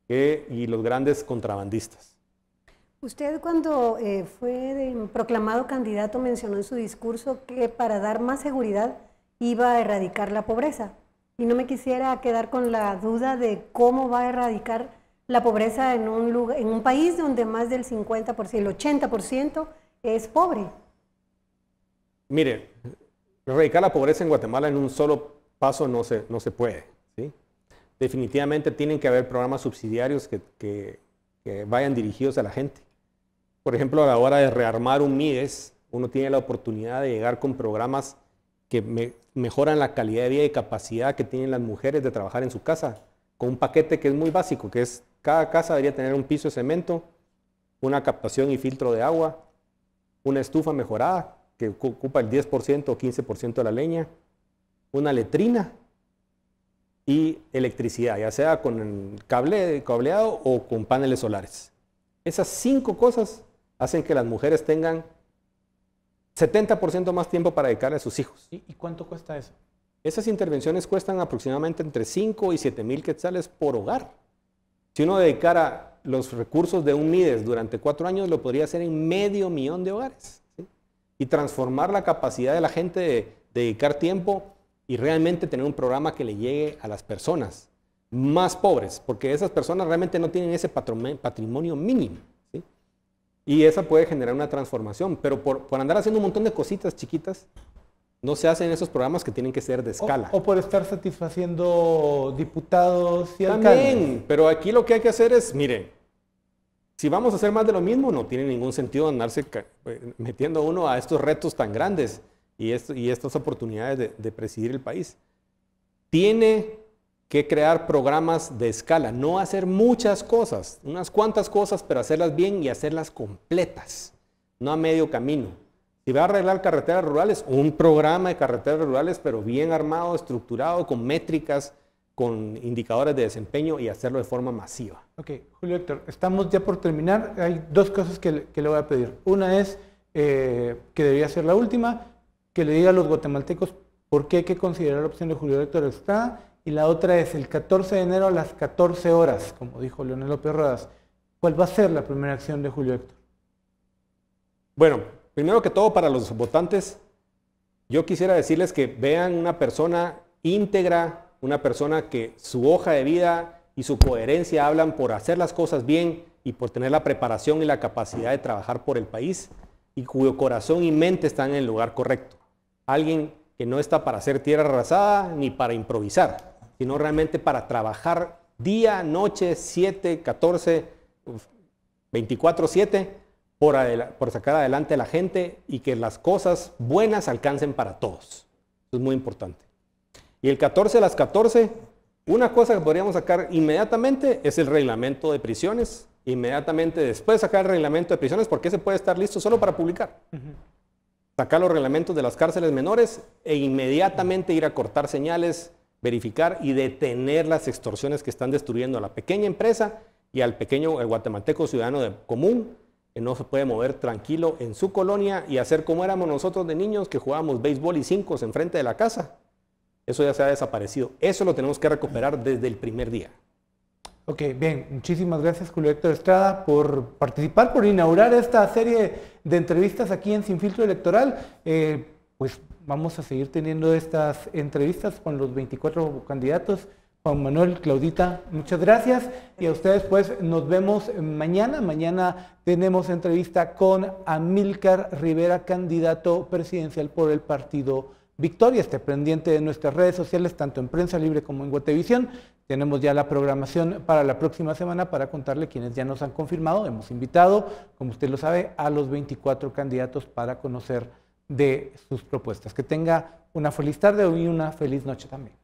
y los grandes contrabandistas. Usted, cuando fue proclamado candidato, mencionó en su discurso que para dar más seguridad iba a erradicar la pobreza. Y no me quisiera quedar con la duda de cómo va a erradicar la pobreza en un país donde más del 50%, el 80% es pobre. Mire, erradicar la pobreza en Guatemala en un solo paso no se puede, ¿sí? Definitivamente tienen que haber programas subsidiarios que vayan dirigidos a la gente. Por ejemplo, a la hora de rearmar un MIDES, uno tiene la oportunidad de llegar con programas que mejoran la calidad de vida y capacidad que tienen las mujeres de trabajar en su casa, con un paquete que es muy básico, que es cada casa debería tener un piso de cemento, una captación y filtro de agua, una estufa mejorada que ocupa el 10% o 15% de la leña, una letrina y electricidad, ya sea con cableado o con paneles solares. Esas 5 cosas hacen que las mujeres tengan 70% más tiempo para dedicarle a sus hijos. ¿Y cuánto cuesta eso? Esas intervenciones cuestan aproximadamente entre 5 y 7 mil quetzales por hogar. Si uno dedicara los recursos de un MIDES durante 4 años, lo podría hacer en $500,000 de hogares, ¿sí? Y transformar la capacidad de la gente de dedicar tiempo y realmente tener un programa que le llegue a las personas más pobres, porque esas personas realmente no tienen ese patrimonio mínimo, ¿sí? Y esa puede generar una transformación, pero por andar haciendo un montón de cositas chiquitas, no se hacen esos programas que tienen que ser de escala. O por estar satisfaciendo diputados y alcaldes. También, pero aquí lo que hay que hacer es, mire, si vamos a hacer más de lo mismo, no tiene ningún sentido andarse metiendo uno a estos retos tan grandes y estas oportunidades de presidir el país. Tiene que crear programas de escala, no hacer muchas cosas, unas cuantas cosas, pero hacerlas bien y hacerlas completas, no a medio camino. Si va a arreglar carreteras rurales, un programa de carreteras rurales, pero bien armado, estructurado, con métricas, con indicadores de desempeño y hacerlo de forma masiva. Ok, Julio Héctor, estamos ya por terminar. Hay 2 cosas que le voy a pedir. Una es, que debería ser la última, que le diga a los guatemaltecos por qué hay que considerar la opción de Julio Héctor Estrada. Y la otra es el 14 de enero a las 14 horas, como dijo Leonel López Rodas. ¿Cuál va a ser la primera acción de Julio Héctor? Bueno, primero que todo, para los votantes, yo quisiera decirles que vean una persona íntegra, una persona que su hoja de vida y su coherencia hablan por hacer las cosas bien y por tener la preparación y la capacidad de trabajar por el país y cuyo corazón y mente están en el lugar correcto. Alguien que no está para hacer tierra arrasada ni para improvisar, sino realmente para trabajar día, noche, 7, 14, 24/7, por sacar adelante a la gente y que las cosas buenas alcancen para todos. Eso es muy importante. Y el 14 a las 14, una cosa que podríamos sacar inmediatamente es el reglamento de prisiones. Inmediatamente después de sacar el reglamento de prisiones, porque ese puede estar listo solo para publicar. Sacar los reglamentos de las cárceles menores e inmediatamente ir a cortar señales, verificar y detener las extorsiones que están destruyendo a la pequeña empresa y al pequeño guatemalteco ciudadano común, que no se puede mover tranquilo en su colonia y hacer como éramos nosotros de niños que jugábamos béisbol y 5 enfrente de la casa. Eso ya se ha desaparecido. Eso lo tenemos que recuperar desde el primer día. Ok, bien. Muchísimas gracias, Julio Héctor Estrada, por participar, por inaugurar esta serie de entrevistas aquí en Sin Filtro Electoral. Pues vamos a seguir teniendo estas entrevistas con los 24 candidatos. Juan Manuel, Claudita, muchas gracias. Y a ustedes pues nos vemos mañana. Mañana tenemos entrevista con Amílcar Rivera, candidato presidencial por el partido Victoria. Esté pendiente de nuestras redes sociales, tanto en Prensa Libre como en Guatevisión. Tenemos ya la programación para la próxima semana para contarle quienes ya nos han confirmado. Hemos invitado, como usted lo sabe, a los 24 candidatos para conocer de sus propuestas. Que tenga una feliz tarde y una feliz noche también.